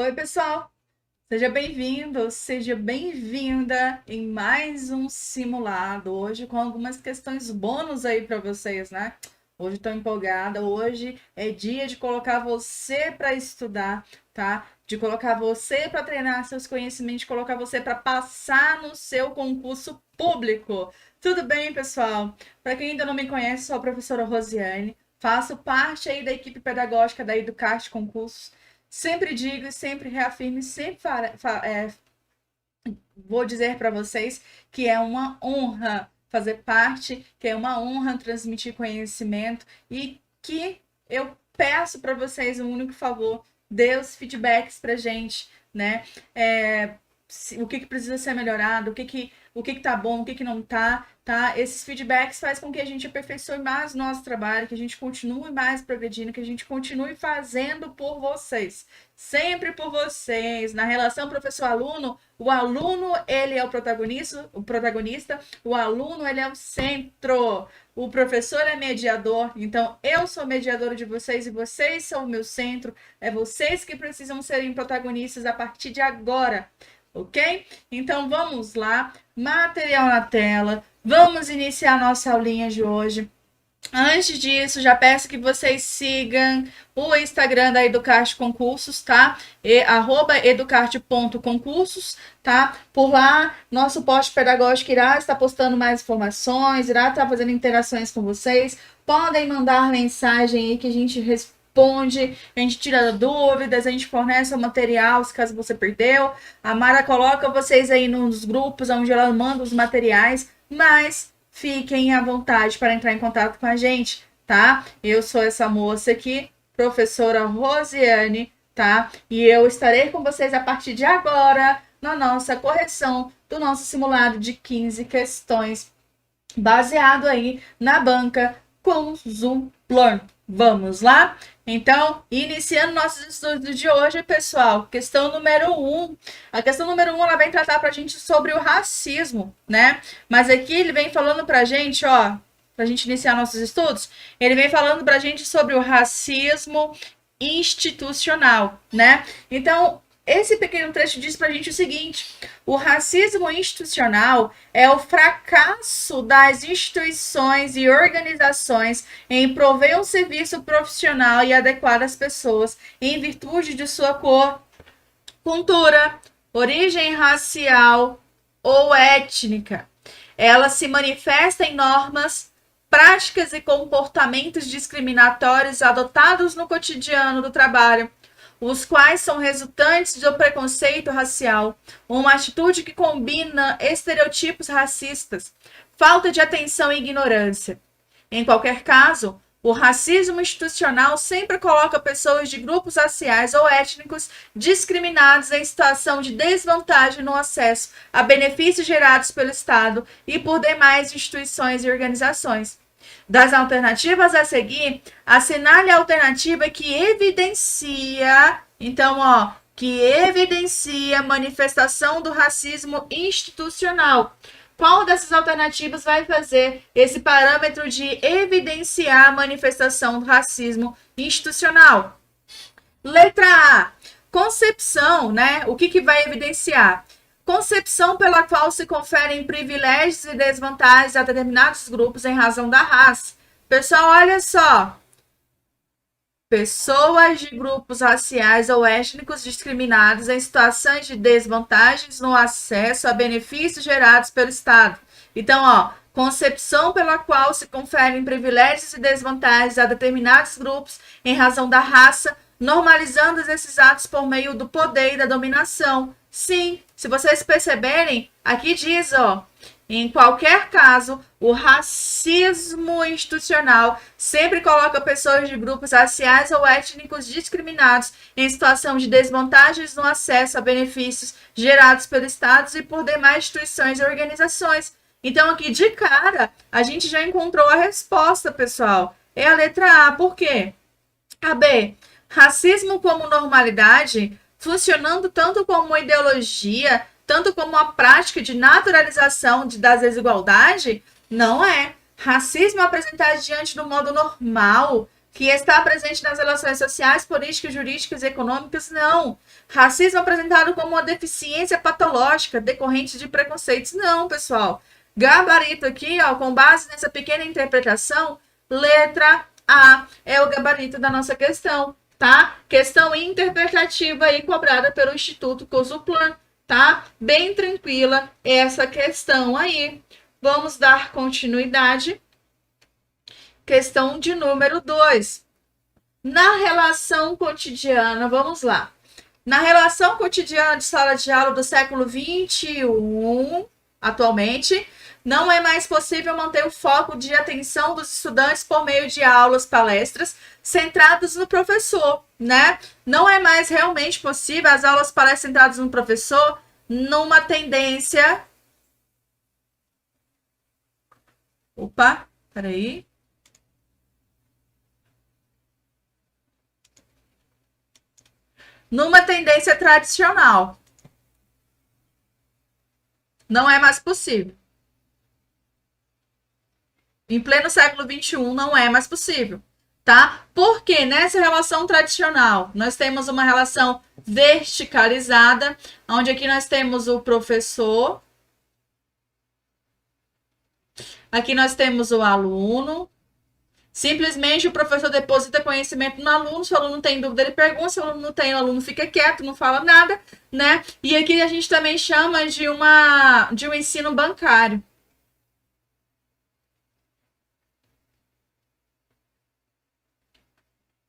Oi, pessoal! Seja bem-vindo, seja bem-vinda em mais um simulado. Hoje com algumas questões bônus aí para vocês, né? Hoje estou empolgada. Hoje é dia de colocar você para estudar, tá? De colocar você para treinar seus conhecimentos, de colocar você para passar no seu concurso público. Tudo bem, pessoal? Para quem ainda não me conhece, sou a professora Rosiane. Faço parte aí da equipe pedagógica da Educarte Concursos. Sempre digo e sempre reafirmo, e sempre vou dizer para vocês que é uma honra fazer parte, que é uma honra transmitir conhecimento e que eu peço para vocês um único favor, dê os feedbacks para gente, né? O que precisa ser melhorado, o que tá bom, o que não tá, tá? Esses feedbacks faz com que a gente aperfeiçoe mais o nosso trabalho, que a gente continue mais progredindo, que a gente continue fazendo por vocês, sempre por vocês. Na relação professor-aluno, o aluno, ele é o protagonista, o aluno, ele é o centro. O professor é mediador, então eu sou mediadora de vocês e vocês são o meu centro. É vocês que precisam serem protagonistas a partir de agora. Ok? Então vamos lá, material na tela, vamos iniciar nossa aulinha de hoje. Antes disso, já peço que vocês sigam o Instagram da Educarte Concursos, tá? @educarte.concursos, tá? Por lá, nosso post pedagógico irá estar postando mais informações, irá estar fazendo interações com vocês. Podem mandar mensagem aí que a gente responde, a gente tira dúvidas, a gente fornece o material, se caso você perdeu. A Mara coloca vocês aí nos grupos onde ela manda os materiais, mas fiquem à vontade para entrar em contato com a gente, tá? Eu sou essa moça aqui, professora Rosiane, tá? E eu estarei com vocês a partir de agora na nossa correção do nosso simulado de 15 questões, baseado aí na banca Consulplor. Vamos lá? Então, iniciando nossos estudos de hoje, pessoal, questão número 1. A questão número 1, ela vem tratar pra gente sobre o racismo, né? Mas aqui ele vem falando pra gente, ó, pra gente iniciar nossos estudos, ele vem falando pra gente sobre o racismo institucional, né? Então, esse pequeno trecho diz pra gente o seguinte: o racismo institucional é o fracasso das instituições e organizações em prover um serviço profissional e adequado às pessoas em virtude de sua cor, cultura, origem racial ou étnica. Ela se manifesta em normas, práticas e comportamentos discriminatórios adotados no cotidiano do trabalho, os quais são resultantes do preconceito racial, uma atitude que combina estereotipos racistas, falta de atenção e ignorância. Em qualquer caso, o racismo institucional sempre coloca pessoas de grupos raciais ou étnicos discriminados em situação de desvantagem no acesso a benefícios gerados pelo Estado e por demais instituições e organizações. Das alternativas a seguir, assinale a alternativa que evidencia, então, ó, que evidencia manifestação do racismo institucional. Qual dessas alternativas vai fazer esse parâmetro de evidenciar a manifestação do racismo institucional? Letra A, concepção, né? O que vai evidenciar? Concepção pela qual se conferem privilégios e desvantagens a determinados grupos em razão da raça. Pessoal, olha só. Pessoas de grupos raciais ou étnicos discriminados em situações de desvantagens no acesso a benefícios gerados pelo Estado. Então, ó, concepção pela qual se conferem privilégios e desvantagens a determinados grupos em razão da raça, normalizando esses atos por meio do poder e da dominação. Sim, se vocês perceberem, aqui diz, ó, em qualquer caso, o racismo institucional sempre coloca pessoas de grupos raciais ou étnicos discriminados em situação de desvantagens no acesso a benefícios gerados pelo Estado e por demais instituições e organizações. Então, aqui de cara, a gente já encontrou a resposta, pessoal. É a letra A. Por quê? A B. Racismo como normalidade, funcionando tanto como uma ideologia, tanto como uma prática de naturalização das desigualdades? Não é. Racismo apresentado diante do modo normal, que está presente nas relações sociais, políticas, jurídicas e econômicas, não. Racismo apresentado como uma deficiência patológica decorrente de preconceitos, não, pessoal. Gabarito aqui, ó, com base nessa pequena interpretação, letra A é o gabarito da nossa questão, tá? Questão interpretativa aí cobrada pelo Instituto Cosuplan, tá? Bem tranquila essa questão aí. Vamos dar continuidade. Questão de número 2. Na relação cotidiana, vamos lá. Na relação cotidiana de sala de aula do século XXI, atualmente, não é mais possível manter o foco de atenção dos estudantes por meio de aulas, palestras, centradas no professor, né? Não é mais realmente possível as aulas, palestras centradas no professor, numa tendência... Opa, peraí. Numa tendência tradicional. Não é mais possível. Em pleno século XXI não é mais possível, tá? Porque nessa relação tradicional nós temos uma relação verticalizada, onde aqui nós temos o professor, aqui nós temos o aluno. Simplesmente o professor deposita conhecimento no aluno, se o aluno tem dúvida, ele pergunta, se o aluno não tem, o aluno fica quieto, não fala nada, né? E aqui a gente também chama de um ensino bancário.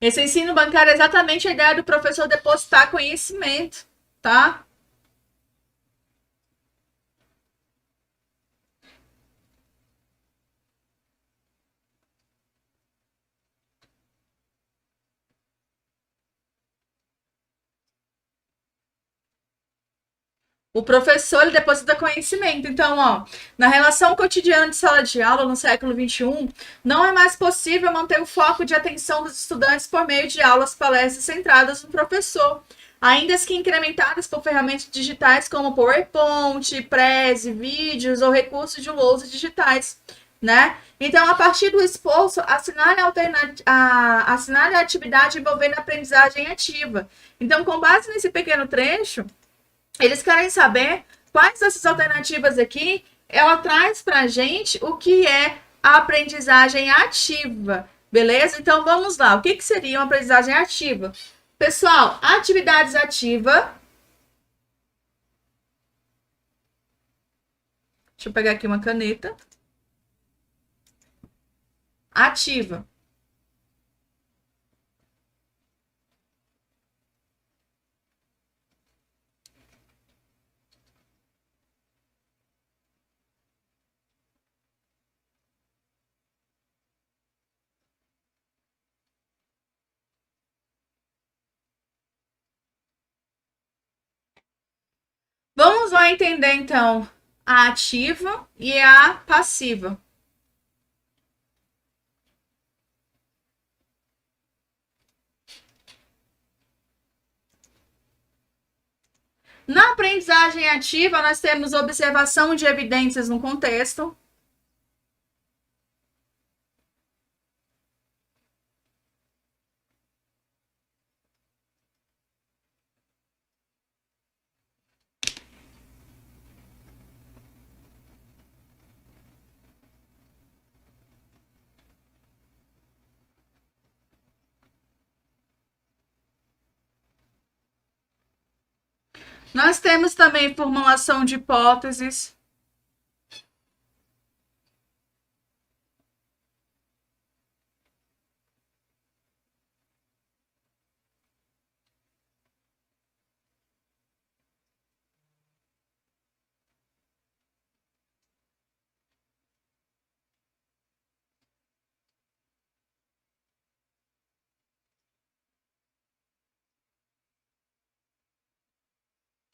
Esse ensino bancário é exatamente a ideia do professor depositar conhecimento, tá? O professor, ele deposita conhecimento. Então, ó, na relação cotidiana de sala de aula no século XXI, não é mais possível manter o foco de atenção dos estudantes por meio de aulas, palestras centradas no professor, ainda que incrementadas por ferramentas digitais como PowerPoint, Prezi, vídeos ou recursos de lousa digitais, né? Então, a partir do esforço, assinale a atividade envolvendo aprendizagem ativa. Então, com base nesse pequeno trecho, eles querem saber quais dessas alternativas aqui ela traz para a gente o que é a aprendizagem ativa, beleza? Então vamos lá, o que, que seria uma aprendizagem ativa? Pessoal, atividades ativas. Deixa eu pegar aqui uma caneta. Ativa. Vamos lá entender, então, a ativa e a passiva. Na aprendizagem ativa, nós temos observação de evidências no contexto. Nós temos também formulação de hipóteses.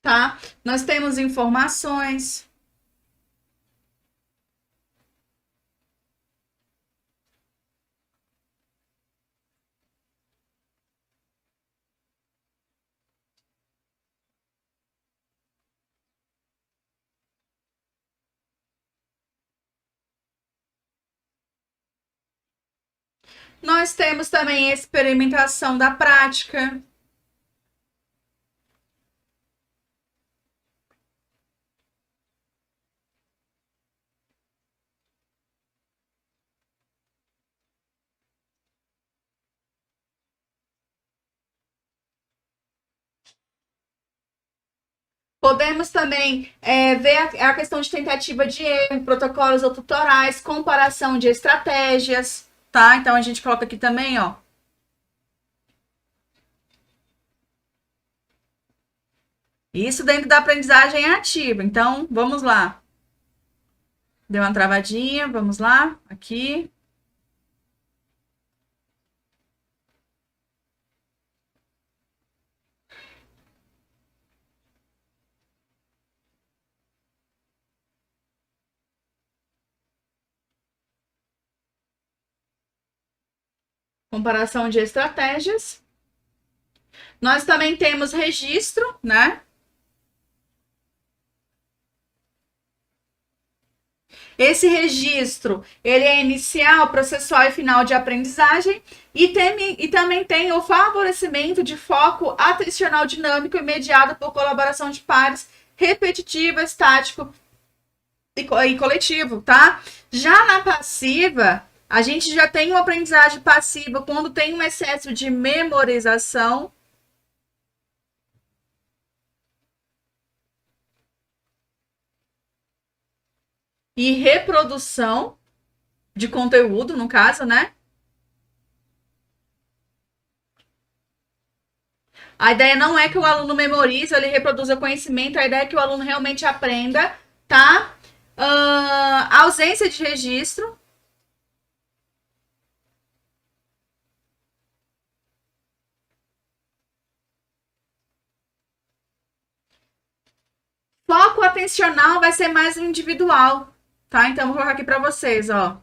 Tá? Nós temos informações. Nós temos também a experimentação da prática. Podemos também ver a questão de tentativa de erro, protocolos ou tutorais, comparação de estratégias, tá? Então a gente coloca aqui também, ó. Isso dentro da aprendizagem ativa. Então, vamos lá. Deu uma travadinha, vamos lá, aqui. Comparação de estratégias. Nós também temos registro, né? Esse registro, ele é inicial, processual e final de aprendizagem e também tem o favorecimento de foco atencional dinâmico mediado por colaboração de pares, repetitivo, estático e coletivo, tá? Já na passiva, a gente já tem uma aprendizagem passiva quando tem um excesso de memorização e reprodução de conteúdo, no caso, né? A ideia não é que o aluno memorize, ele reproduza conhecimento, a ideia é que o aluno realmente aprenda, tá? Ausência de registro. Foco atencional vai ser mais individual, tá? Então, vou colocar aqui para vocês, ó.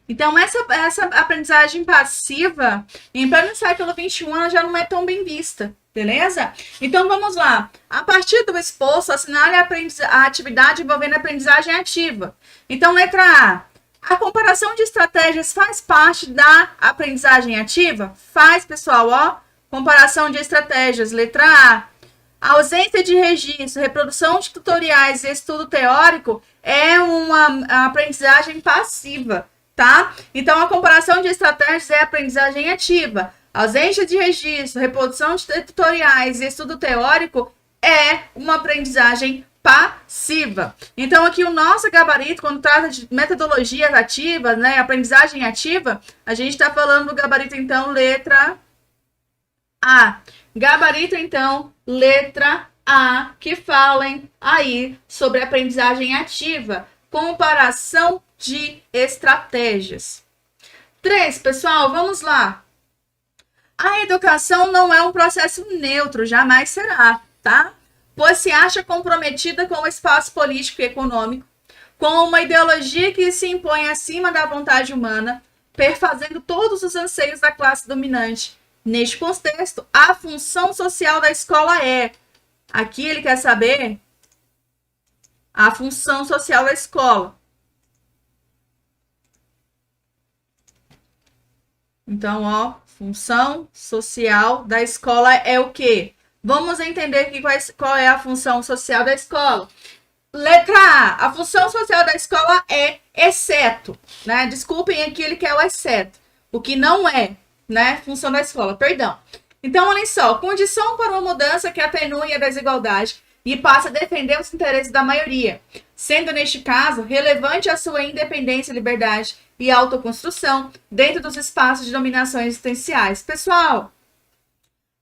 Então, essa aprendizagem passiva, em pleno século XXI, ela já não é tão bem vista, beleza? Então, vamos lá. A partir do exposto, assinale a atividade envolvendo aprendizagem ativa. Então, letra A. A comparação de estratégias faz parte da aprendizagem ativa? Faz, pessoal, ó. Comparação de estratégias, letra A. A ausência de registro, reprodução de tutoriais e estudo teórico é uma aprendizagem passiva, tá? Então, a comparação de estratégias é aprendizagem ativa. A ausência de registro, reprodução de tutoriais e estudo teórico é uma aprendizagem passiva. Então, aqui o nosso gabarito, quando trata de metodologias ativas, né, aprendizagem ativa, a gente está falando do gabarito, então, letra A. Gabarito, então, letra A, que falem aí sobre aprendizagem ativa, comparação de estratégias. 3, pessoal, vamos lá. A educação não é um processo neutro, jamais será, tá? Pois se acha comprometida com o espaço político e econômico, com uma ideologia que se impõe acima da vontade humana, perfazendo todos os anseios da classe dominante. Neste contexto, a função social da escola é... Aqui ele quer saber a função social da escola. Então, ó, função social da escola é o quê? Vamos entender aqui qual é a função social da escola. Letra A. A função social da escola é exceto, né? Desculpem, aqui ele quer o exceto. O que não é, né? Função da escola, perdão. Então, olha só. Condição para uma mudança que atenue a desigualdade e passa a defender os interesses da maioria, sendo, neste caso, relevante a sua independência, liberdade e autoconstrução dentro dos espaços de dominação existenciais. Pessoal,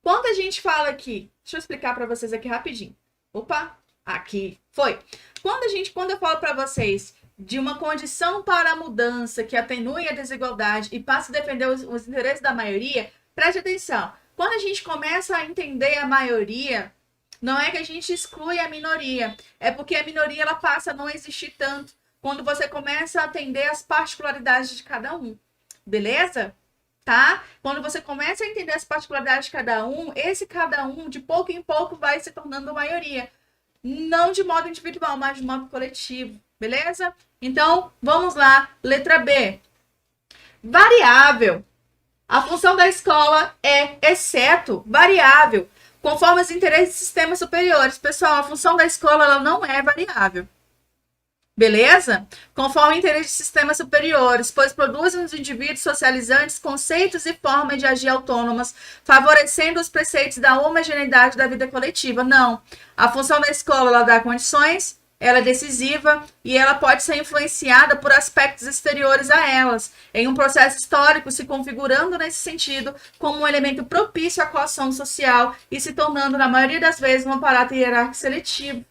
quando a gente fala aqui, deixa eu explicar para vocês aqui rapidinho. Opa, aqui foi. Quando eu falo para vocês de uma condição para a mudança que atenue a desigualdade e passa a defender os interesses da maioria, preste atenção. Quando a gente começa a entender a maioria, não é que a gente exclui a minoria, é porque a minoria ela passa a não existir tanto quando você começa a atender as particularidades de cada um, beleza? tá? Quando você começa a entender as particularidades de cada um, esse cada um, de pouco em pouco, vai se tornando maioria. Não de modo individual, mas de modo coletivo, beleza? Então, vamos lá. Letra B. Variável. A função da escola é, exceto, variável, conforme os interesses de sistemas superiores. Pessoal, a função da escola ela não é variável. Beleza? Conforme o interesse de sistemas superiores, pois produzem nos indivíduos socializantes conceitos e formas de agir autônomas, favorecendo os preceitos da homogeneidade da vida coletiva. Não. A função da escola ela dá condições, ela é decisiva e ela pode ser influenciada por aspectos exteriores a elas, em um processo histórico se configurando nesse sentido como um elemento propício à coação social e se tornando, na maioria das vezes, um aparato hierárquico seletivo.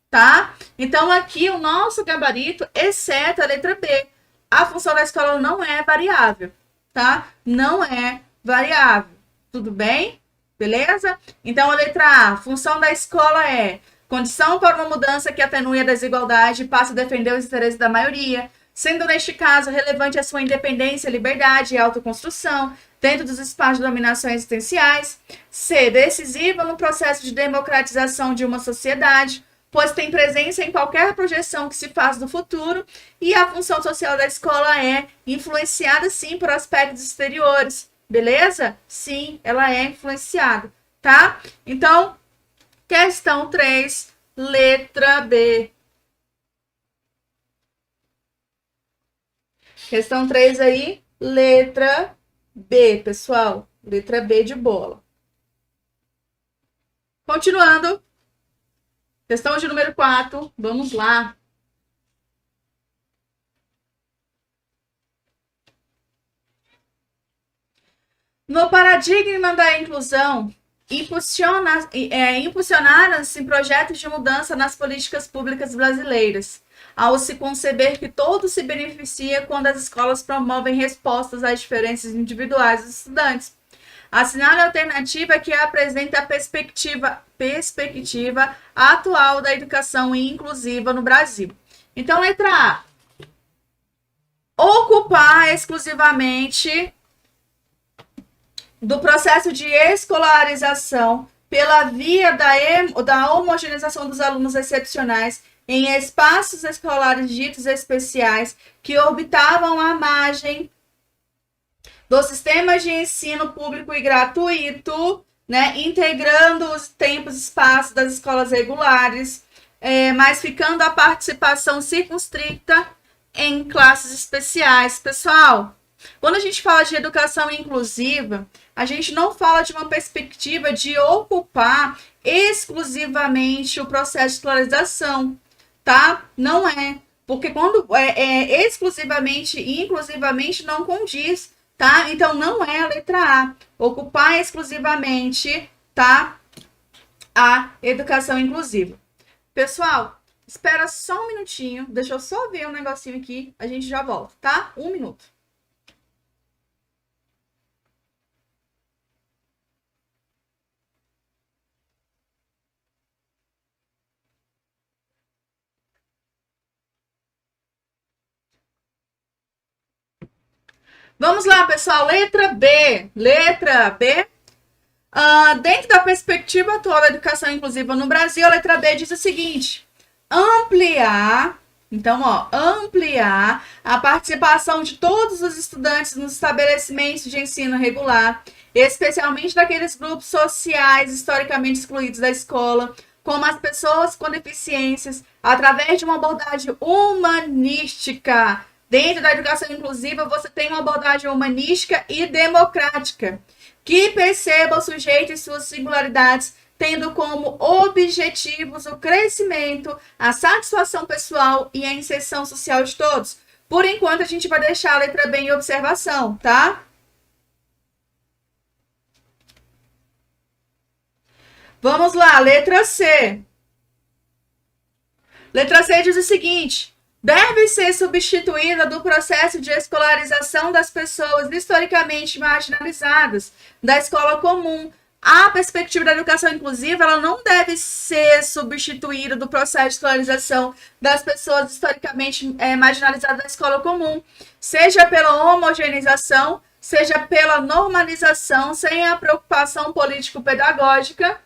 Tá? Então, aqui o nosso gabarito, exceto a letra B. A função da escola não é variável, tá? Não é variável. Tudo bem? Beleza? Então, a letra A, a função da escola é condição para uma mudança que atenue a desigualdade e passe a defender os interesses da maioria, sendo, neste caso, relevante a sua independência, liberdade e autoconstrução dentro dos espaços de dominação existenciais. C, decisiva no processo de democratização de uma sociedade, pois tem presença em qualquer projeção que se faz do futuro, e a função social da escola é influenciada, sim, por aspectos exteriores, beleza? Sim, ela é influenciada, tá? Então, questão 3, letra B. Questão 3 aí, letra B, pessoal. Letra B de bola. Continuando. Questão de número 4, vamos lá. No paradigma da inclusão, impulsionaram-se projetos de mudança nas políticas públicas brasileiras, ao se conceber que todo se beneficia quando as escolas promovem respostas às diferenças individuais dos estudantes. Assinale a alternativa que apresenta a perspectiva atual da educação inclusiva no Brasil. Então, letra A. Ocupar exclusivamente do processo de escolarização pela via da homogeneização dos alunos excepcionais em espaços escolares ditos especiais que orbitavam a margem do sistema de ensino público e gratuito, né, integrando os tempos e espaços das escolas regulares, mas ficando a participação circunscrita em classes especiais. Pessoal, quando a gente fala de educação inclusiva, a gente não fala de uma perspectiva de ocupar exclusivamente o processo de escolarização, tá? Não é. Porque quando exclusivamente e inclusivamente não condiz, tá? Então, não é a letra A. Ocupar exclusivamente, tá? A educação inclusiva. Pessoal, espera só um minutinho. Deixa eu só ver um negocinho aqui. A gente já volta, tá? 1 minuto. Vamos lá, pessoal. Letra B. Letra B. Dentro da perspectiva atual da educação inclusiva no Brasil, a letra B diz o seguinte: ampliar. Então, ampliar a participação de todos os estudantes nos estabelecimentos de ensino regular, especialmente daqueles grupos sociais historicamente excluídos da escola, como as pessoas com deficiências, através de uma abordagem humanística. Dentro da educação inclusiva, você tem uma abordagem humanística e democrática, que perceba o sujeito e suas singularidades, tendo como objetivos o crescimento, a satisfação pessoal e a inserção social de todos. Por enquanto, a gente vai deixar a letra B em observação, tá? Vamos lá, letra C. Letra C diz o seguinte: deve ser substituída do processo de escolarização das pessoas historicamente marginalizadas da escola comum. A perspectiva da educação inclusiva, ela não deve ser substituída do processo de escolarização das pessoas historicamente marginalizadas da escola comum, seja pela homogeneização, seja pela normalização, sem a preocupação político-pedagógica,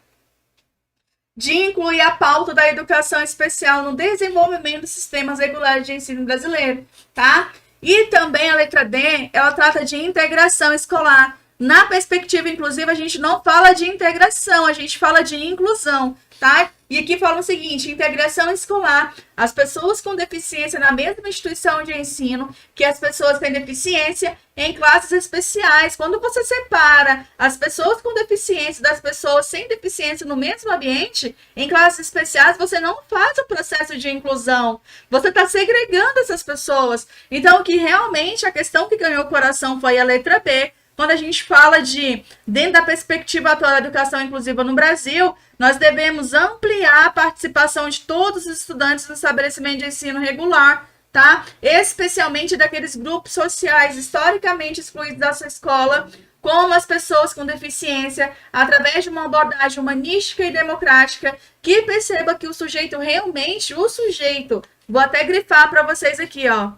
de incluir a pauta da educação especial no desenvolvimento dos sistemas regulares de ensino brasileiro, tá? E também a letra D, ela trata de integração escolar. Na perspectiva inclusiva, a gente não fala de integração, a gente fala de inclusão, tá? E aqui fala o seguinte, integração escolar, as pessoas com deficiência na mesma instituição de ensino que as pessoas que têm deficiência em classes especiais. Quando você separa as pessoas com deficiência das pessoas sem deficiência no mesmo ambiente, em classes especiais, você não faz o processo de inclusão. Você está segregando essas pessoas. Então, que realmente a questão que ganhou o coração foi a letra B. Quando a gente fala de, dentro da perspectiva atual da educação inclusiva no Brasil, nós devemos ampliar a participação de todos os estudantes no estabelecimento de ensino regular, tá? Especialmente daqueles grupos sociais historicamente excluídos da sua escola, como as pessoas com deficiência, através de uma abordagem humanística e democrática, que perceba que o sujeito realmente, vou até grifar para vocês aqui, ó,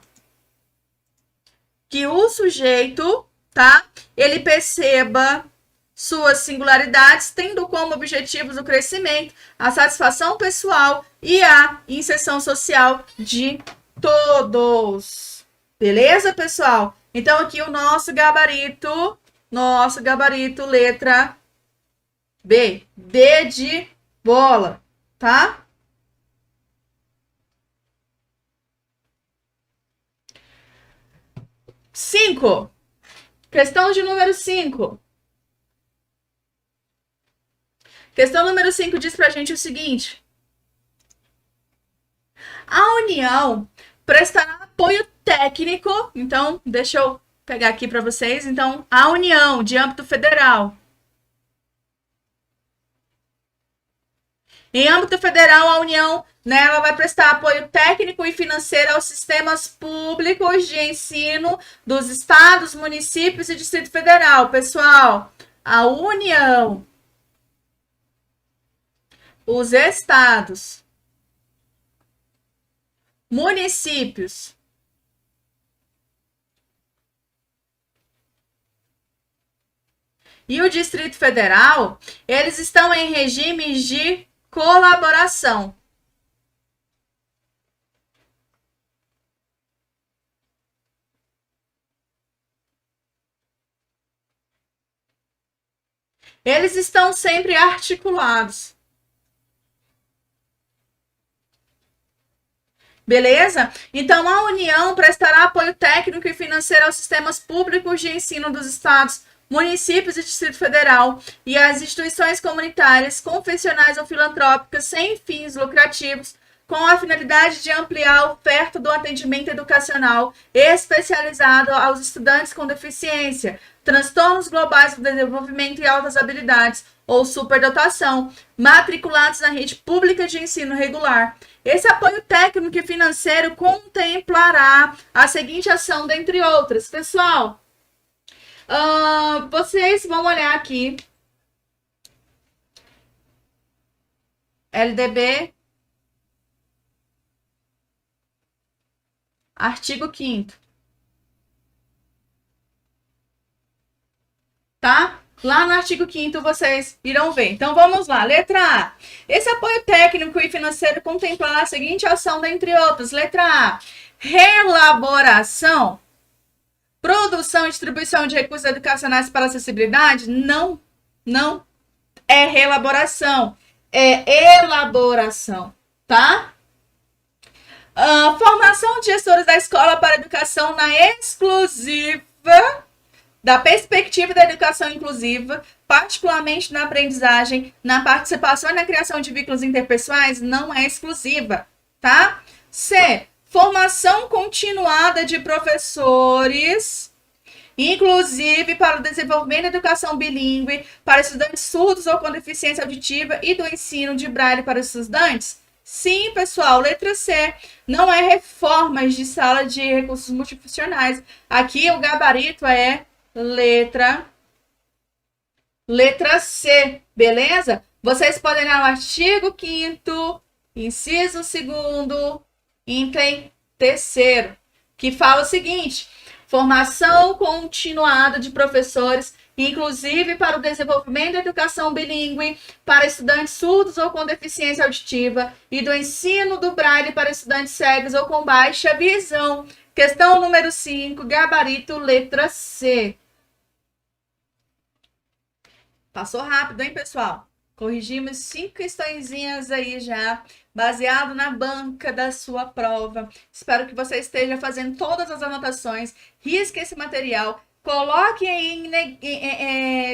que o sujeito, tá? Ele perceba suas singularidades, tendo como objetivos o crescimento, a satisfação pessoal e a inserção social de todos. Beleza, pessoal? Então, aqui o nosso gabarito, letra B. B de bola, tá? Cinco. Questão de número 5. Questão número 5 diz pra gente o seguinte. A União prestará apoio técnico. Então, deixa eu pegar aqui para vocês. Então, a União, de âmbito federal. Em âmbito federal, a União, né, ela vai prestar apoio técnico e financeiro aos sistemas públicos de ensino dos estados, municípios e Distrito Federal. Pessoal, a União, os estados, municípios e o Distrito Federal, eles estão em regimes de colaboração. Eles estão sempre articulados. Beleza? Então, a União prestará apoio técnico e financeiro aos sistemas públicos de ensino dos estados, municípios e Distrito Federal e às instituições comunitárias, confessionais ou filantrópicas sem fins lucrativos, com a finalidade de ampliar a oferta do atendimento educacional especializado aos estudantes com deficiência, transtornos globais do desenvolvimento e altas habilidades ou superdotação, matriculados na rede pública de ensino regular. Esse apoio técnico e financeiro contemplará a seguinte ação, dentre outras. Pessoal, vocês vão olhar aqui. LDB, artigo 5º. Tá? Lá no artigo 5º vocês irão ver. Então, vamos lá. Letra A. Esse apoio técnico e financeiro contemplará a seguinte ação, dentre outras. Letra A. Reelaboração, produção e distribuição de recursos educacionais para acessibilidade. Não é reelaboração, é elaboração, tá? Formação de gestores da escola para educação na exclusiva da perspectiva da educação inclusiva, particularmente na aprendizagem, na participação e na criação de vínculos interpessoais, não é exclusiva, tá? C. Formação continuada de professores, inclusive para o desenvolvimento da educação bilíngue, para estudantes surdos ou com deficiência auditiva e do ensino de braille para os estudantes. Sim, pessoal, letra C, não é reformas de sala de recursos multifuncionais. Aqui o gabarito é letra C, beleza? Vocês podem ler o artigo 5º, inciso 2º, item 3º, que fala o seguinte: formação continuada de professores, inclusive para o desenvolvimento da educação bilíngue para estudantes surdos ou com deficiência auditiva e do ensino do braille para estudantes cegos ou com baixa visão. Questão número 5, gabarito, letra C. Passou rápido, hein, pessoal? Corrigimos 5 questõezinhas aí já, baseado na banca da sua prova. Espero que você esteja fazendo todas as anotações, risque esse material, coloque aí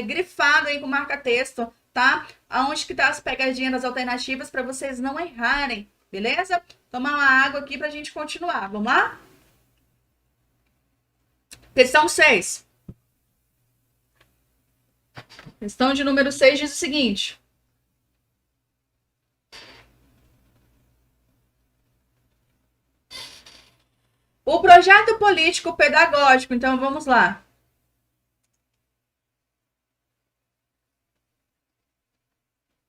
grifado aí com marca-texto, tá? Aonde que tá as pegadinhas das alternativas para vocês não errarem, beleza? Tomar uma água aqui pra gente continuar, vamos lá? Questão 6. Questão de número 6 diz o seguinte. O projeto político pedagógico, então vamos lá.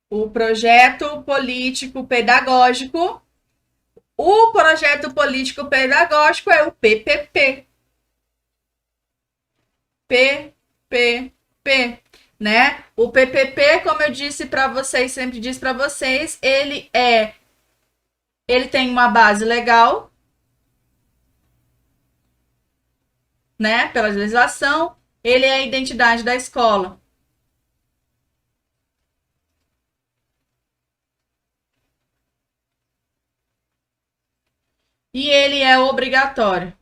O projeto político pedagógico. O projeto político pedagógico é o PPP. PPP, né? O PPP, como eu disse para vocês, sempre disse para vocês, ele tem uma base legal, né? Pela legislação, ele é a identidade da escola. E ele é obrigatório.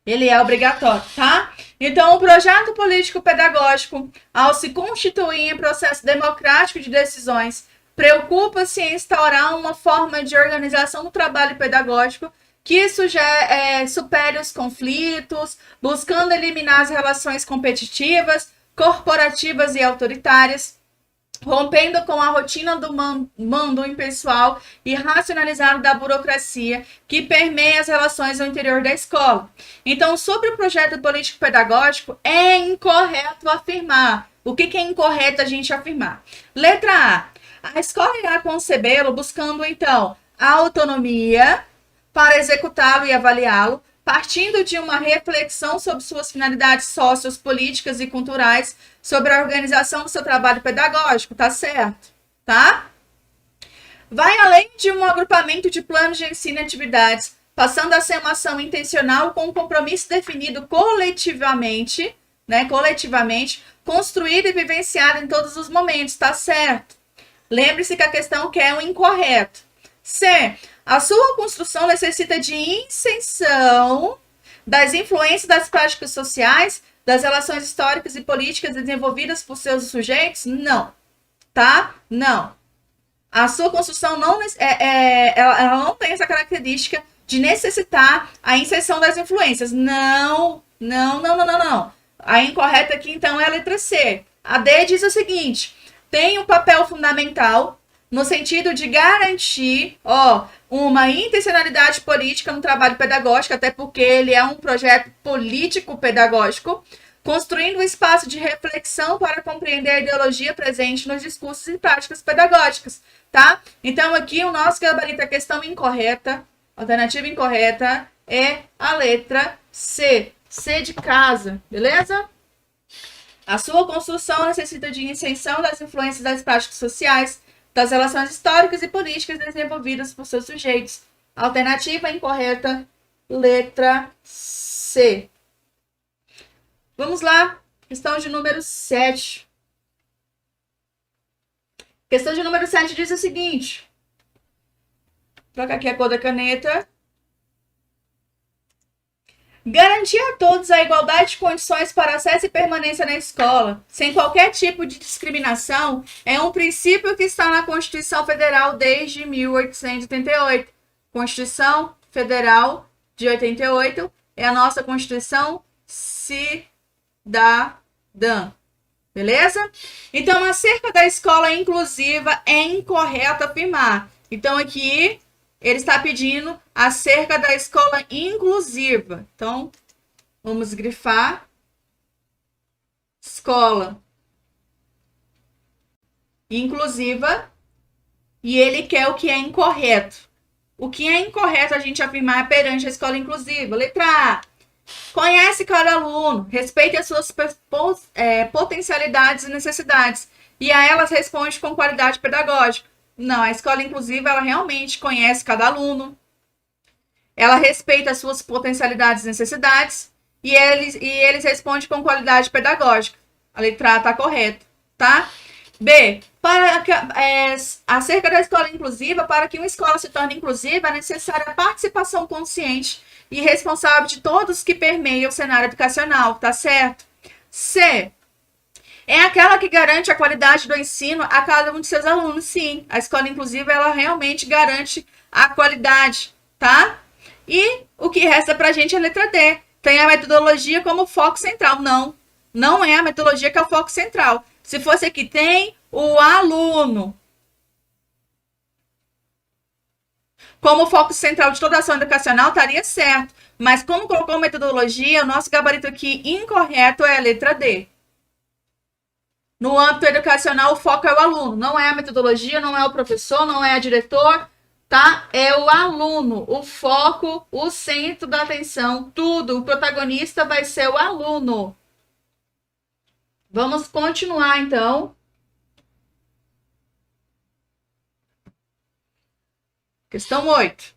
Ele é obrigatório, tá? Então, o projeto político pedagógico, ao se constituir em processo democrático de decisões, preocupa-se em instaurar uma forma de organização do trabalho pedagógico que supere os conflitos, buscando eliminar as relações competitivas, corporativas e autoritárias, rompendo com a rotina do mando impessoal e racionalizado da burocracia que permeia as relações no interior da escola. Então, sobre o projeto político-pedagógico, é incorreto afirmar. O que é incorreto a gente afirmar? Letra A. A escola irá concebê-lo buscando, então, a autonomia para executá-lo e avaliá-lo, partindo de uma reflexão sobre suas finalidades sociopolíticas e culturais, sobre a organização do seu trabalho pedagógico, tá certo? Tá? Vai além de um agrupamento de planos de ensino e atividades, passando a ser uma ação intencional com um compromisso definido coletivamente, né? Coletivamente, construído e vivenciado em todos os momentos, tá certo? Lembre-se que a questão quer um incorreto. C. A sua construção necessita de inserção das influências das práticas sociais, das relações históricas e políticas desenvolvidas por seus sujeitos? Não. Tá? Não. A sua construção ela não tem essa característica de necessitar a inserção das influências. Não. A incorreta aqui, então, é a letra C. A D diz o seguinte: tem um papel fundamental no sentido de garantir, uma intencionalidade política no trabalho pedagógico, até porque ele é um projeto político-pedagógico, construindo um espaço de reflexão para compreender a ideologia presente nos discursos e práticas pedagógicas, tá? Então, aqui o nosso gabarito, a questão incorreta, alternativa incorreta, é a letra C. C de casa, beleza? A sua construção necessita de inserção das influências das práticas sociais, das relações históricas e políticas desenvolvidas por seus sujeitos. Alternativa incorreta, letra C. Vamos lá, questão de número 7. Questão de número 7 diz o seguinte. Troca aqui a cor da caneta. Garantir a todos a igualdade de condições para acesso e permanência na escola, sem qualquer tipo de discriminação, é um princípio que está na Constituição Federal desde 1888. Constituição Federal de 88 é a nossa Constituição cidadã. Beleza? Então, acerca da escola inclusiva, é incorreto afirmar. Então, aqui ele está pedindo acerca da escola inclusiva. Então, vamos grifar. Escola inclusiva. E ele quer o que é incorreto. O que é incorreto a gente afirmar perante a escola inclusiva? Letra A. Conhece cada aluno, respeite as suas potencialidades e necessidades, e a elas responde com qualidade pedagógica. Não, a escola inclusiva, ela realmente conhece cada aluno, ela respeita as suas potencialidades e necessidades, e eles respondem com qualidade pedagógica. A letra A está correta, tá? B. Acerca da escola inclusiva, para que uma escola se torne inclusiva, é necessária a participação consciente e responsável de todos que permeiam o cenário educacional, tá certo? C. É aquela que garante a qualidade do ensino a cada um de seus alunos, sim. A escola inclusiva, ela realmente garante a qualidade, tá? E o que resta pra gente é a letra D. Tem a metodologia como foco central. Não, não é a metodologia que é o foco central. Se fosse aqui, tem o aluno como foco central de toda a ação educacional, estaria certo. Mas como colocou metodologia, o nosso gabarito aqui incorreto é a letra D. No âmbito educacional, o foco é o aluno. Não é a metodologia, não é o professor, não é a diretor, tá? É o aluno. O foco, o centro da atenção, tudo. O protagonista vai ser o aluno. Vamos continuar, então. Questão 8.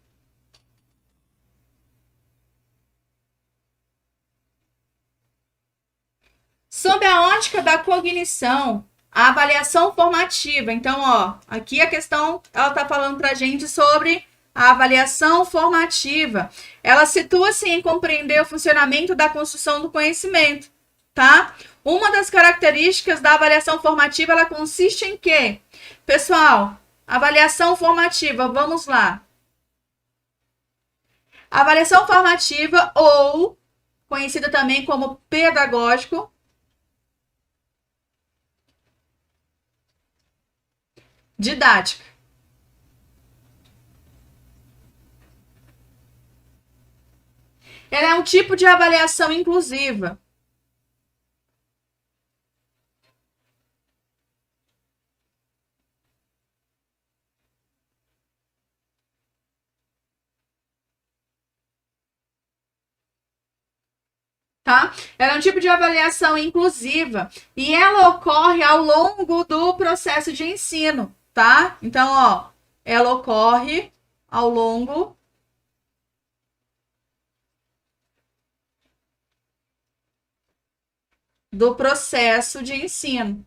Sob a ótica da cognição, a avaliação formativa. Então, ó, aqui a questão, ela tá falando pra gente sobre a avaliação formativa. Ela situa-se em compreender o funcionamento da construção do conhecimento, tá? Uma das características da avaliação formativa, ela consiste em quê? Pessoal, avaliação formativa, vamos lá. Avaliação formativa, ou conhecida também como pedagógico, didática. Ela é um tipo de avaliação inclusiva. Tá? Ela é um tipo de avaliação inclusiva e ela ocorre ao longo do processo de ensino, tá? Então, ó, ela ocorre ao longo do processo de ensino,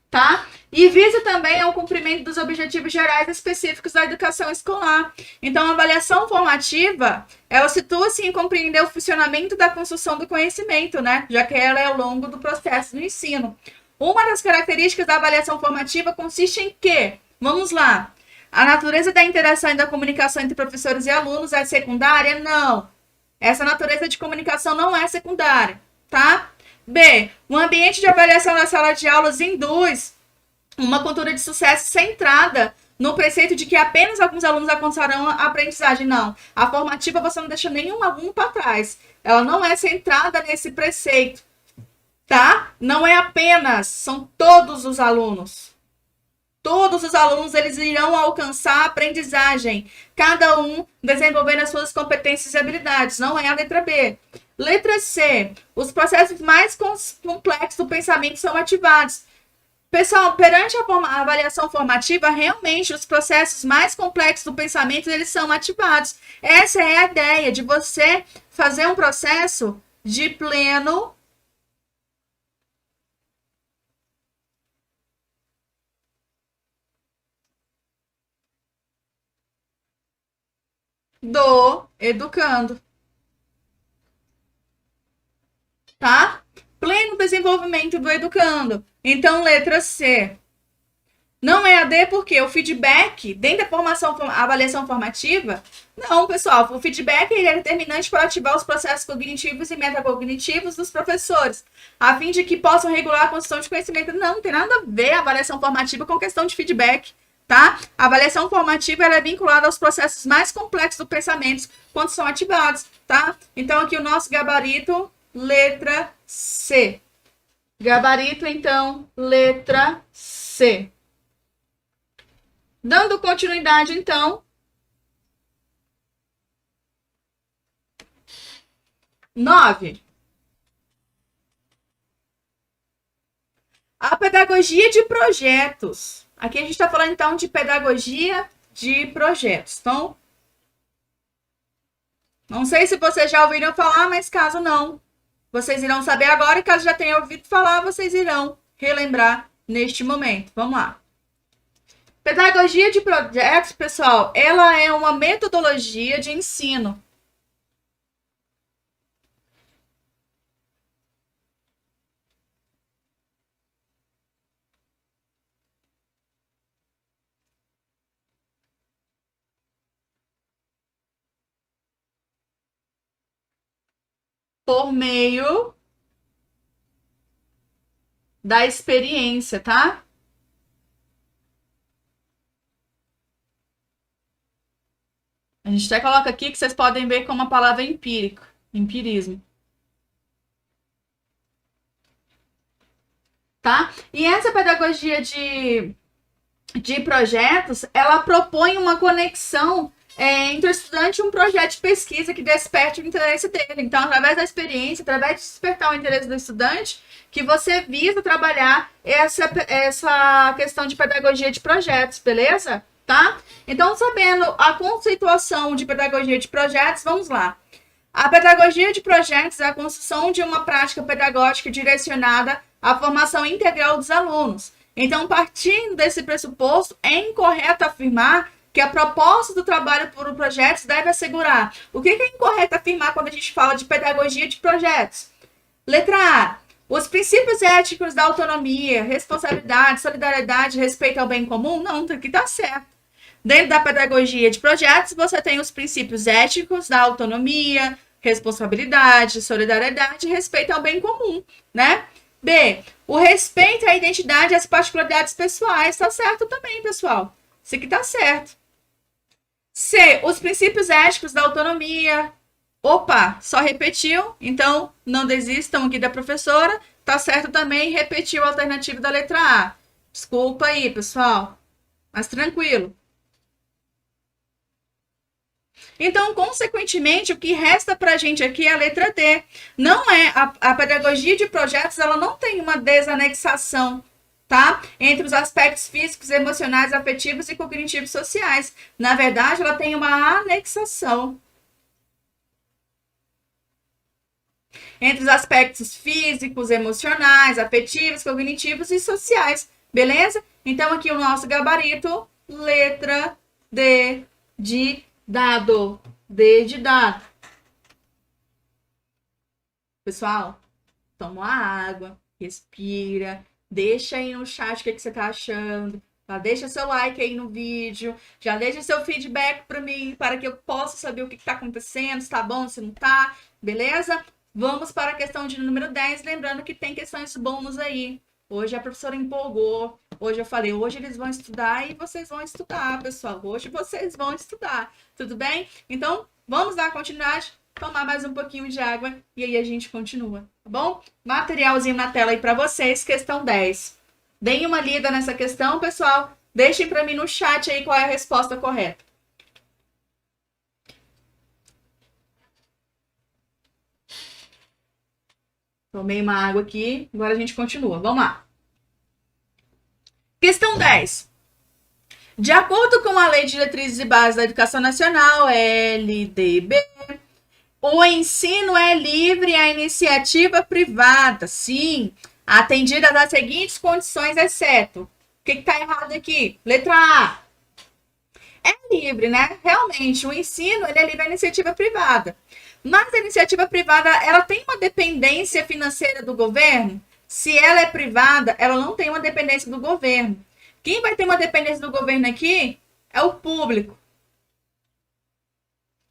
tá? E visa também ao cumprimento dos objetivos gerais específicos da educação escolar. Então, a avaliação formativa, ela situa-se em compreender o funcionamento da construção do conhecimento, né? Já que ela é ao longo do processo do ensino. Uma das características da avaliação formativa consiste em quê? Vamos lá. A natureza da interação e da comunicação entre professores e alunos é secundária? Não. Essa natureza de comunicação não é secundária, tá? B. O ambiente de avaliação da sala de aulas induz uma cultura de sucesso centrada no preceito de que apenas alguns alunos alcançarão a aprendizagem. Não. A formativa você não deixa nenhum aluno para trás. Ela não é centrada nesse preceito, tá? Não é apenas, são todos os alunos. Todos os alunos, eles irão alcançar a aprendizagem, cada um desenvolvendo as suas competências e habilidades. Não é a letra B. Letra C. Os processos mais complexos do pensamento são ativados. Pessoal, perante a avaliação formativa, realmente os processos mais complexos do pensamento, eles são ativados. Essa é a ideia de você fazer um processo de pleno do educando, tá? Pleno desenvolvimento do educando. Então, letra C. Não é a D porque o feedback, dentro da formação, a avaliação formativa, não, pessoal, o feedback ele é determinante para ativar os processos cognitivos e metacognitivos dos professores, a fim de que possam regular a construção de conhecimento. Não tem nada a ver a avaliação formativa com questão de feedback, tá? A avaliação formativa ela é vinculada aos processos mais complexos do pensamento quando são ativados, tá? Então, aqui o nosso gabarito, letra C. Gabarito, então, letra C. Dando continuidade, então. 9. A pedagogia de projetos. Aqui a gente está falando, então, de pedagogia de projetos. Então, não sei se vocês já ouviram falar, mas caso não, vocês irão saber agora. E caso já tenham ouvido falar, vocês irão relembrar neste momento. Vamos lá. Pedagogia de projetos, pessoal, ela é uma metodologia de ensino por meio da experiência, tá? A gente até coloca aqui que vocês podem ver como a palavra empírico, empirismo. Tá? E essa pedagogia de projetos, ela propõe uma conexão entre o estudante e um projeto de pesquisa que desperte o interesse dele. Então, através da experiência, através de despertar o interesse do estudante, que você visa trabalhar essa questão de pedagogia de projetos, beleza? Tá? Então, sabendo a conceituação de pedagogia de projetos, vamos lá. A pedagogia de projetos é a construção de uma prática pedagógica direcionada à formação integral dos alunos. Então, partindo desse pressuposto, é incorreto afirmar que a proposta do trabalho por projetos deve assegurar. O que é incorreto afirmar quando a gente fala de pedagogia de projetos? Letra A. Os princípios éticos da autonomia, responsabilidade, solidariedade, respeito ao bem comum? Não, aqui tá certo. Dentro da pedagogia de projetos, você tem os princípios éticos da autonomia, responsabilidade, solidariedade e respeito ao bem comum, né? B. O respeito à identidade e às particularidades pessoais. Tá certo também, pessoal. Isso aqui tá certo. C. Os princípios éticos da autonomia. Opa, só repetiu, então não desistam aqui da professora. Tá certo também, repetiu a alternativa da letra A. Desculpa aí, pessoal, mas tranquilo. Então, consequentemente, o que resta para a gente aqui é a letra D. Não é a pedagogia de projetos, ela não tem uma desanexação, tá? Entre os aspectos físicos, emocionais, afetivos e cognitivos sociais. Na verdade, ela tem uma anexação entre os aspectos físicos, emocionais, afetivos, cognitivos e sociais. Beleza? Então, aqui o nosso gabarito, letra D de dado. D de dado. Pessoal, toma água, respira, deixa aí no chat o que você tá achando. Já deixa seu like aí no vídeo, já deixa seu feedback para mim, para que eu possa saber o que tá acontecendo, se tá bom, se não tá, beleza? Vamos para a questão de número 10, lembrando que tem questões bônus aí. Hoje a professora empolgou, hoje eu falei, hoje eles vão estudar e vocês vão estudar, pessoal. Hoje vocês vão estudar, tudo bem? Então, vamos dar continuidade, tomar mais um pouquinho de água e aí a gente continua, tá bom? Materialzinho na tela aí para vocês, questão 10. Deem uma lida nessa questão, pessoal. Deixem para mim no chat aí qual é a resposta correta. Tomei uma água aqui, agora a gente continua. Vamos lá. Questão 10. De acordo com a Lei de Diretrizes e Bases da Educação Nacional, LDB, o ensino é livre à iniciativa privada, sim, atendida às seguintes condições, exceto. O que está errado aqui? Letra A. É livre, né? Realmente, o ensino ele é livre à iniciativa privada. Mas a iniciativa privada, ela tem uma dependência financeira do governo? Se ela é privada, ela não tem uma dependência do governo. Quem vai ter uma dependência do governo aqui é o público.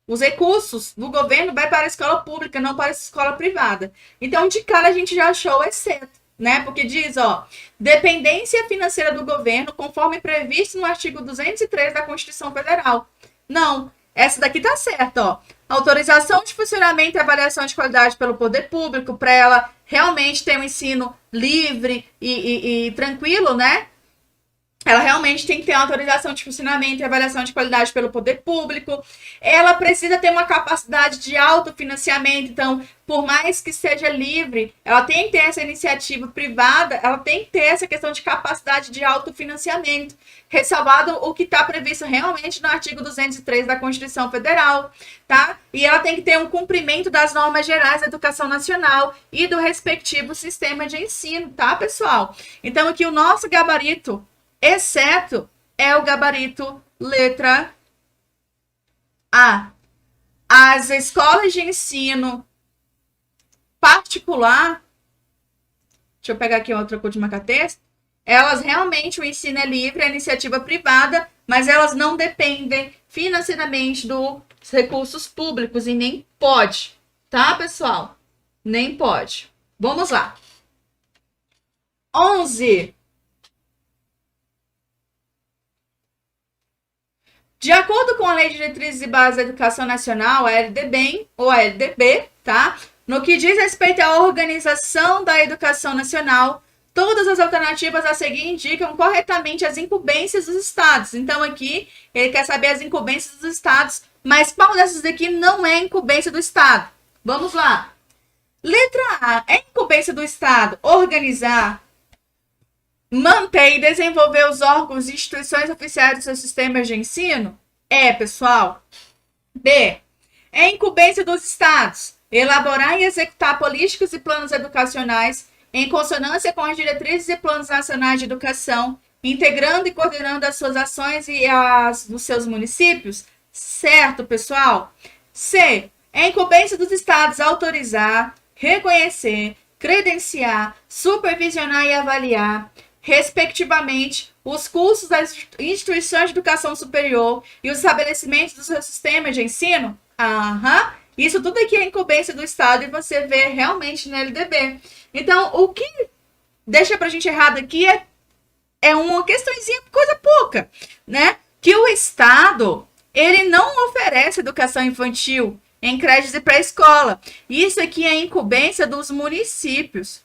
Os recursos do governo vai para a escola pública, não para a escola privada. Então, de cara, a gente já achou o exceto, né? Porque diz, ó, dependência financeira do governo, conforme previsto no artigo 203 da Constituição Federal. Não, essa daqui tá certa, ó. Autorização de funcionamento e avaliação de qualidade pelo poder público, para ela realmente ter um ensino livre e tranquilo, né? ela realmente tem que ter uma autorização de funcionamento e avaliação de qualidade pelo poder público. Ela precisa ter uma capacidade de autofinanciamento. Então, por mais que seja livre, ela tem que ter essa iniciativa privada, ela tem que ter essa questão de capacidade de autofinanciamento, ressalvado o que está previsto realmente no artigo 203 da Constituição Federal, tá? E ela tem que ter um cumprimento das normas gerais da educação nacional e do respectivo sistema de ensino, tá, pessoal? Então, aqui o nosso gabarito, exceto, é o gabarito letra A. As escolas de ensino particular, deixa eu pegar aqui outra cor de marca-texto, elas realmente, o ensino é livre, é iniciativa privada, mas elas não dependem financeiramente dos recursos públicos e nem pode, tá, pessoal? Nem pode. Vamos lá. 11. De acordo com a Lei de Diretrizes e Bases da Educação Nacional, a LDB, ou a LDB, tá? No que diz respeito à organização da educação nacional, todas as alternativas a seguir indicam corretamente as incumbências dos estados. Então, aqui, ele quer saber as incumbências dos estados, mas qual dessas aqui não é incumbência do estado? Vamos lá. Letra A. É incumbência do estado organizar, manter e desenvolver os órgãos e instituições oficiais dos seus sistemas de ensino? É, pessoal. B. É incumbência dos estados elaborar e executar políticas e planos educacionais em consonância com as diretrizes e planos nacionais de educação, integrando e coordenando as suas ações e as dos seus municípios? Certo, pessoal? C. É incumbência dos estados autorizar, reconhecer, credenciar, supervisionar e avaliar, respectivamente, os cursos das instituições de educação superior e os estabelecimentos do seu sistema de ensino? Aham. Isso tudo aqui é incumbência do Estado e você vê realmente na LDB. Então, o que deixa pra gente errado aqui é uma questãozinha, coisa pouca, né? Que o Estado, ele não oferece educação infantil em creches e pré-escola. Isso aqui é incumbência dos municípios.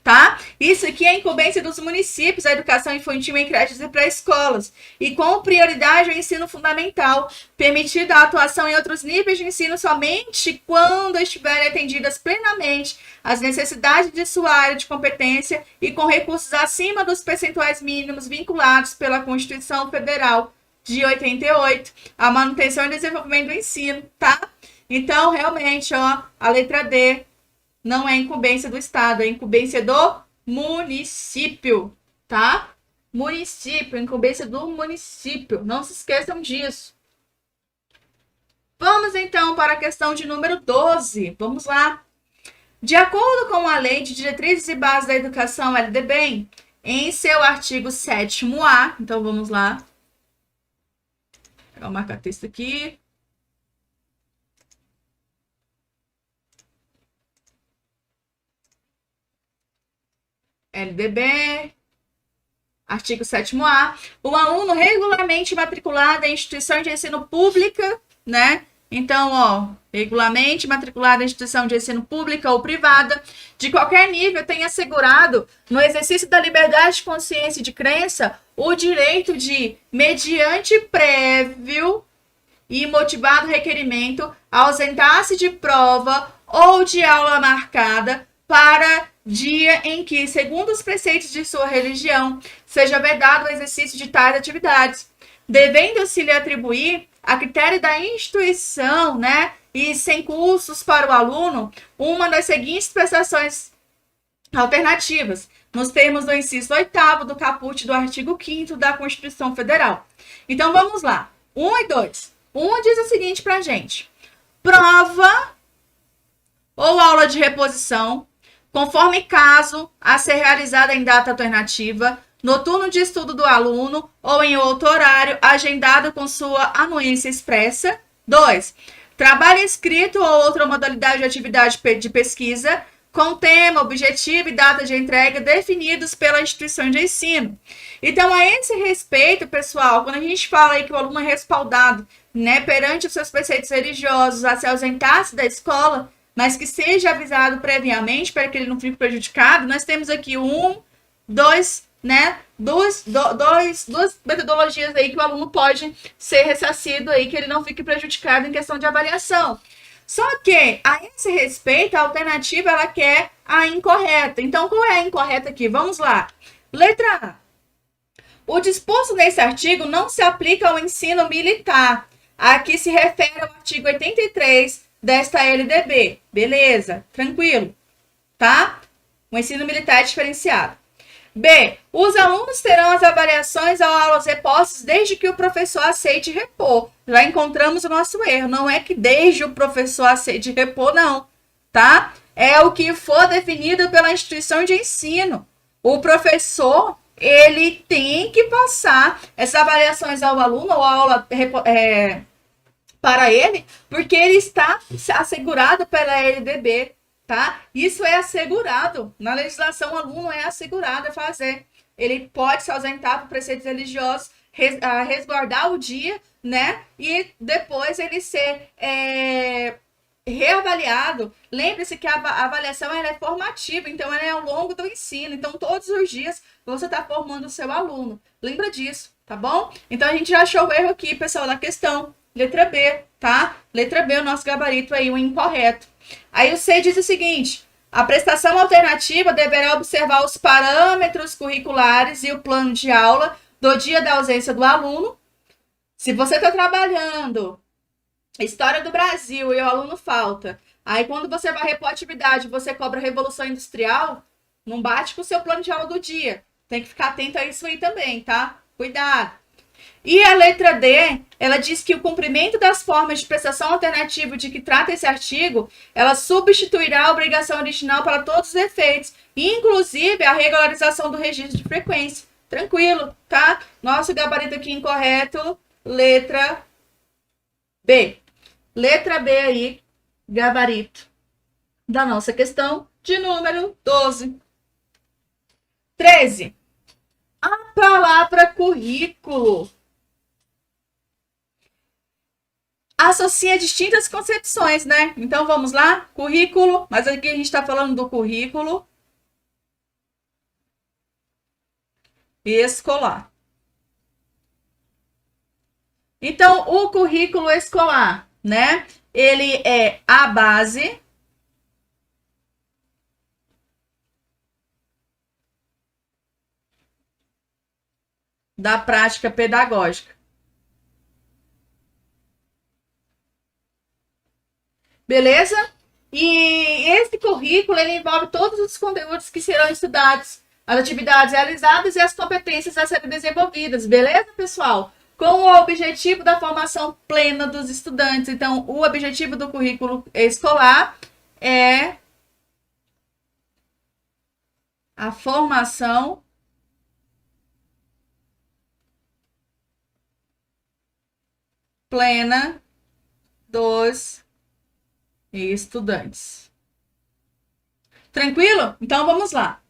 Tá? Isso aqui é incumbência dos municípios, a educação infantil em creches e pré-escolas, e com prioridade ao ensino fundamental, permitida a atuação em outros níveis de ensino somente quando estiverem atendidas plenamente as necessidades de sua área de competência e com recursos acima dos percentuais mínimos vinculados pela Constituição Federal de 88, a manutenção e desenvolvimento do ensino, tá? Então, realmente, ó, a letra D não é incumbência do Estado, é incumbência do município, tá? Município, incumbência do município. Não se esqueçam disso. Vamos, então, para a questão de número 12. Vamos lá. De acordo com a Lei de Diretrizes e Bases da Educação, LDB, em seu artigo 7º-A, então vamos lá. Vou pegar o marca-texto aqui. LDB, artigo 7º-A, o aluno regularmente matriculado em instituição de ensino pública, né? Então, ó, regularmente matriculado em instituição de ensino pública ou privada, de qualquer nível, tem assegurado, no exercício da liberdade de consciência e de crença, o direito de, mediante prévio e motivado requerimento, ausentar-se de prova ou de aula marcada para dia em que, segundo os preceitos de sua religião, seja vedado o exercício de tais atividades, devendo-se lhe atribuir, a critério da instituição, né, e sem custos para o aluno, uma das seguintes prestações alternativas, nos termos do inciso 8º do caput do artigo 5º da Constituição Federal. Então, vamos lá. 1 e 2. 1 diz o seguinte pra gente. Prova ou aula de reposição, conforme caso a ser realizada em data alternativa, no turno de estudo do aluno ou em outro horário agendado com sua anuência expressa. 2. Trabalho escrito ou outra modalidade de atividade de pesquisa com tema, objetivo e data de entrega definidos pela instituição de ensino. Então, a esse respeito, pessoal, quando a gente fala aí que o aluno é respaldado, né, perante os seus preceitos religiosos a se ausentar-se da escola, mas que seja avisado previamente para que ele não fique prejudicado, nós temos aqui duas metodologias aí que o aluno pode ser ressarcido aí, que ele não fique prejudicado em questão de avaliação. Só que, a esse respeito, a alternativa, ela quer a incorreta. Então, qual é a incorreta aqui? Vamos lá. Letra A. O disposto nesse artigo não se aplica ao ensino militar. Aqui se refere ao artigo 83 desta LDB. Beleza, tranquilo, tá? O ensino militar é diferenciado. B. Os alunos terão as avaliações ou aulas repostas desde que o professor aceite repor. Já encontramos o nosso erro. Não é que desde o professor aceite repor, não, tá? É o que for definido pela instituição de ensino. O professor, ele tem que passar essas avaliações ao aluno ou a aula para ele, porque ele está assegurado pela LDB, tá? Isso é assegurado. Na legislação, o aluno é assegurado a fazer. Ele pode se ausentar por preceitos religiosos, resguardar o dia, né? E depois ele ser reavaliado. Lembre-se que a avaliação ela é formativa, então ela é ao longo do ensino. Então, todos os dias você está formando o seu aluno. Lembra disso, tá bom? Então, a gente já achou o erro aqui, pessoal, da questão. Letra B, tá? Letra B, o nosso gabarito aí, o incorreto. Aí o C diz o seguinte: a prestação alternativa deverá observar os parâmetros curriculares e o plano de aula do dia da ausência do aluno. Se você está trabalhando História do Brasil e o aluno falta, aí quando você vai repor atividade, você cobra Revolução Industrial, não bate com o seu plano de aula do dia. Tem que ficar atento a isso aí também, tá? Cuidado. E a letra D, ela diz que o cumprimento das formas de prestação alternativa de que trata esse artigo, ela substituirá a obrigação original para todos os efeitos, inclusive a regularização do registro de frequência. Tranquilo, tá? Nosso gabarito aqui incorreto, letra B. Letra B aí, gabarito da nossa questão de número 12. 13. A palavra currículo associa distintas concepções, né? Então, vamos lá? Currículo, mas aqui a gente está falando do currículo escolar. Então, o currículo escolar, né? Ele é a base da prática pedagógica. Beleza? E esse currículo, ele envolve todos os conteúdos que serão estudados, as atividades realizadas e as competências a serem desenvolvidas. Beleza, pessoal? Com o objetivo da formação plena dos estudantes. Então, o objetivo do currículo escolar é a formação plena dos estudantes. Tranquilo? Então, vamos lá.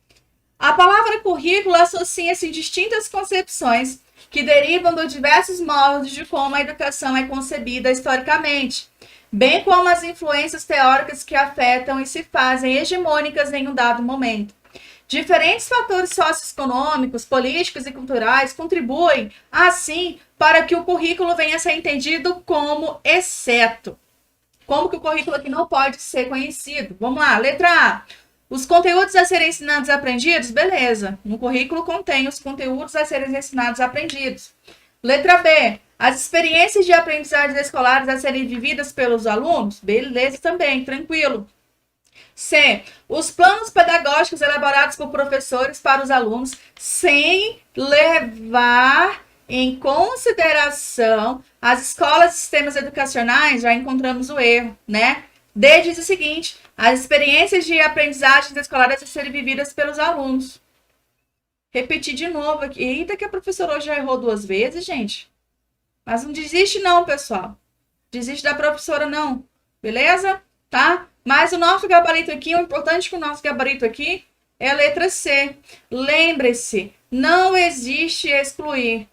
A palavra currículo associa-se distintas concepções que derivam de diversos modos de como a educação é concebida historicamente, bem como as influências teóricas que afetam e se fazem hegemônicas em um dado momento. Diferentes fatores socioeconômicos, políticos e culturais contribuem, assim, para que o currículo venha a ser entendido como exceto. Como que o currículo aqui não pode ser conhecido? Vamos lá, letra A. Os conteúdos a serem ensinados e aprendidos, beleza. No currículo contém os conteúdos a serem ensinados e aprendidos. Letra B. As experiências de aprendizagem escolares a serem vividas pelos alunos, beleza também, tranquilo. C. Os planos pedagógicos elaborados por professores para os alunos sem levar em consideração as escolas e sistemas educacionais, já encontramos o erro, né? D diz o seguinte: as experiências de aprendizagem escolares a serem vividas pelos alunos. Repetir de novo aqui. Eita, que a professora hoje já errou 2 vezes, gente. Mas não desiste não, pessoal. Desiste da professora não. Beleza? Tá? Mas o nosso gabarito aqui, o importante que o nosso gabarito aqui é a letra C. Lembre-se, não existe excluir.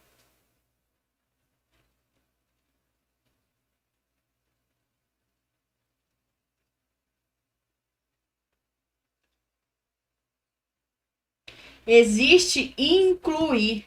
Existe incluir.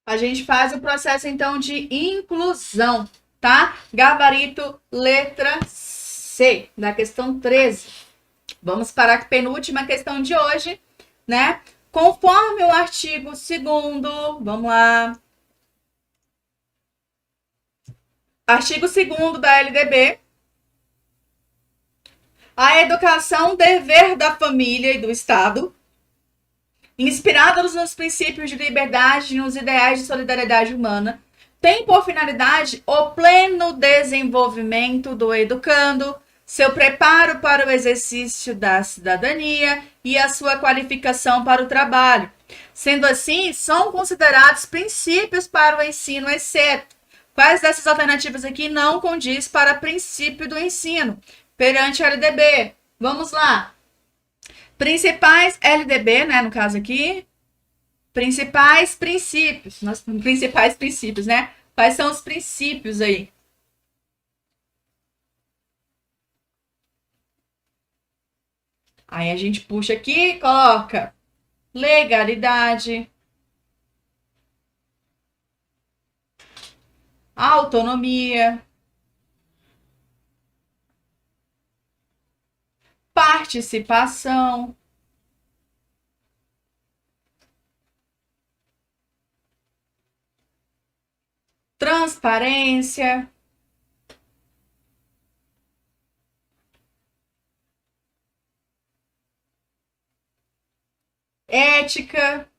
A gente faz o processo, então, de inclusão, tá? Gabarito, letra C, da questão 13. Vamos para a penúltima questão de hoje, né? Conforme o artigo 2º, vamos lá. Artigo 2º da LDB, a educação, dever da família e do Estado, inspirados nos princípios de liberdade e nos ideais de solidariedade humana, tem por finalidade o pleno desenvolvimento do educando, seu preparo para o exercício da cidadania e a sua qualificação para o trabalho. Sendo assim, são considerados princípios para o ensino, exceto quais dessas alternativas aqui não condiz para princípio do ensino perante a LDB. Vamos lá. Principais LDB, né, no caso aqui. Principais princípios. Principais princípios, né? Quais são os princípios aí? Aí a gente puxa aqui, coloca legalidade, autonomia, participação, transparência, ética,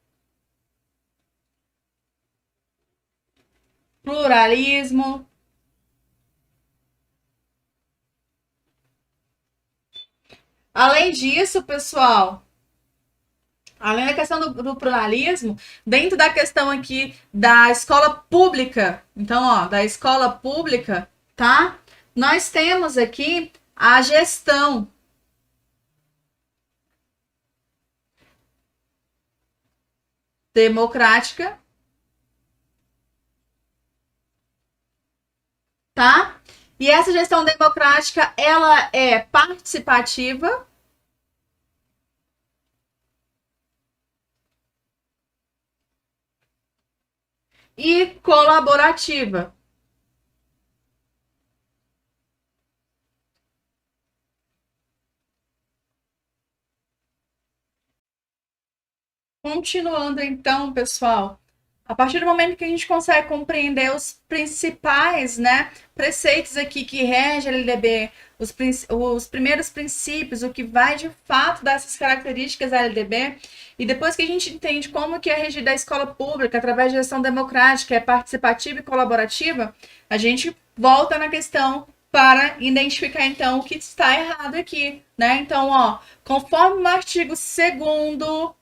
pluralismo. Além disso, pessoal, além da questão do pluralismo, dentro da questão aqui da escola pública, então, ó, da escola pública, tá? Nós temos aqui a gestão democrática, tá? E essa gestão democrática, ela é participativa e colaborativa. Continuando então, pessoal, a partir do momento que a gente consegue compreender os principais, né, preceitos aqui que regem a LDB, os primeiros princípios, o que vai de fato dessas características da LDB, e depois que a gente entende como que é regida a escola pública através de gestão democrática, é participativa e colaborativa, a gente volta na questão para identificar então o que está errado aqui, né? Então, ó, conforme o artigo 2º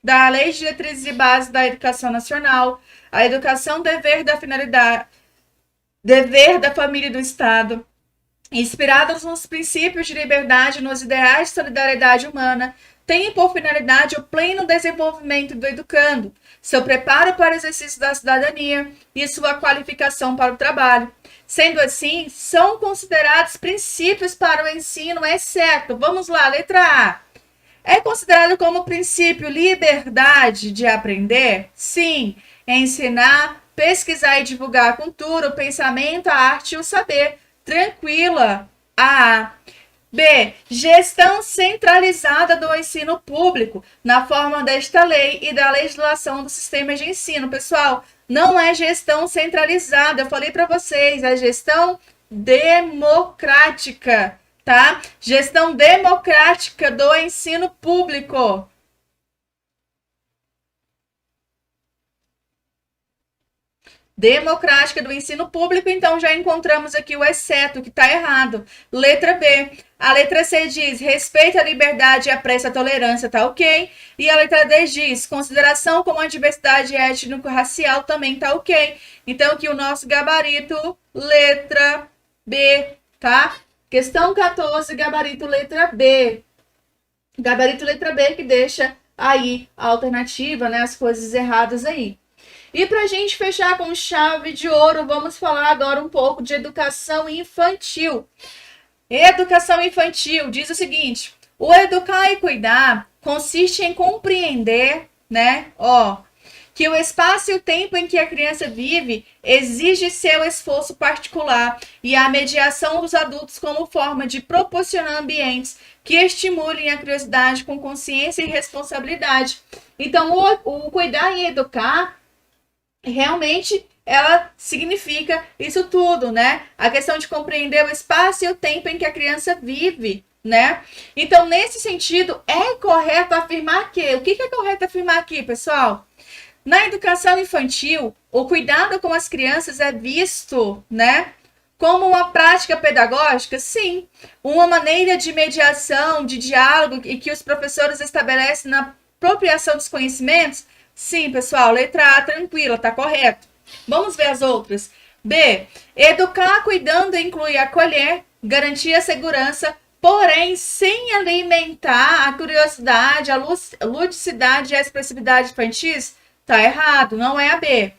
da Lei de Diretrizes e Bases da Educação Nacional, a educação dever da finalidade, dever da família e do Estado, inspiradas nos princípios de liberdade e nos ideais de solidariedade humana, tem por finalidade o pleno desenvolvimento do educando, seu preparo para o exercício da cidadania e sua qualificação para o trabalho. Sendo assim, são considerados princípios para o ensino, exceto, vamos lá, letra A. É considerado como princípio liberdade de aprender? Sim, ensinar, pesquisar e divulgar a cultura, o pensamento, a arte e o saber. Tranquila. A. B. Gestão centralizada do ensino público, na forma desta lei e da legislação do sistema de ensino. Pessoal, não é gestão centralizada, eu falei para vocês, é gestão democrática, tá? Gestão democrática do ensino público. democrática do ensino público, então já encontramos aqui o exceto, que está errado. Letra B. A letra C diz respeito à liberdade e apreço à tolerância, tá ok. E a letra D diz consideração como a diversidade étnico-racial, também tá ok. Então aqui o nosso gabarito, letra B, tá? Questão 14, gabarito letra B. Gabarito letra B que deixa aí a alternativa, né? As coisas erradas aí. E para a gente fechar com chave de ouro, vamos falar agora um pouco de educação infantil. Educação infantil diz o seguinte: o educar e cuidar consiste em compreender, né? Que o espaço e o tempo em que a criança vive exige seu esforço particular e a mediação dos adultos como forma de proporcionar ambientes que estimulem a curiosidade com consciência e responsabilidade. Então, o cuidar e educar realmente ela significa isso tudo, né? A questão de compreender o espaço e o tempo em que a criança vive, né? Então, nesse sentido, é correto afirmar que... O que é correto afirmar aqui, pessoal? Na educação infantil, o cuidado com as crianças é visto, né, como uma prática pedagógica? Sim. Uma maneira de mediação, de diálogo e que os professores estabelecem na apropriação dos conhecimentos? Sim, pessoal. Letra A, tranquila, tá correto. Vamos ver as outras. B. Educar cuidando inclui acolher, garantir a segurança, porém sem alimentar a curiosidade, a ludicidade e a expressividade infantis? Tá errado, não é a B.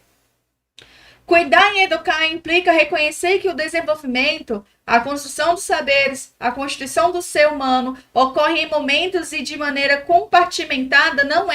Cuidar e educar implica reconhecer que o desenvolvimento, a construção dos saberes, a constituição do ser humano ocorre em momentos e de maneira compartimentada, não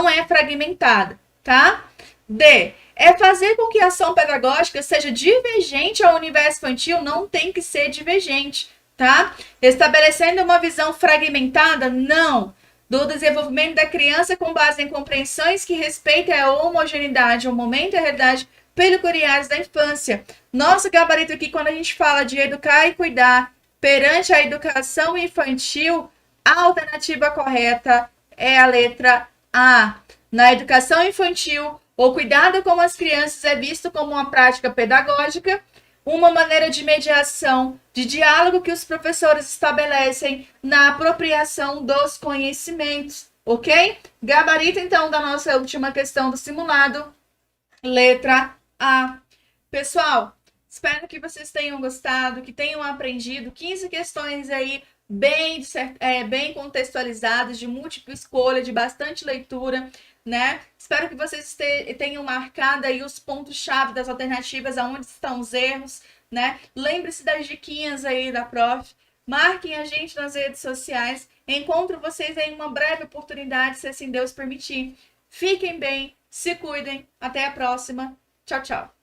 é fragmentada, tá? D. É fazer com que a ação pedagógica seja divergente ao universo infantil, não tem que ser divergente, tá? Estabelecendo uma visão fragmentada, não. Do desenvolvimento da criança com base em compreensões que respeitem a homogeneidade, o momento e a realidade peculiares da infância. Nosso gabarito aqui, quando a gente fala de educar e cuidar perante a educação infantil, a alternativa correta é a letra A. Na educação infantil, o cuidado com as crianças é visto como uma prática pedagógica, uma maneira de mediação, de diálogo que os professores estabelecem na apropriação dos conhecimentos, ok? Gabarito, então, da nossa última questão do simulado, letra A. Pessoal, espero que vocês tenham gostado, que tenham aprendido 15 questões aí bem contextualizadas, de múltipla escolha, de bastante leitura, né? Espero que vocês tenham marcado aí os pontos-chave das alternativas, aonde estão os erros, né? Lembre-se das diquinhas aí da prof. Marquem a gente nas redes sociais. Encontro vocês em uma breve oportunidade, se assim Deus permitir. Fiquem bem, se cuidem. Até a próxima. Tchau, tchau.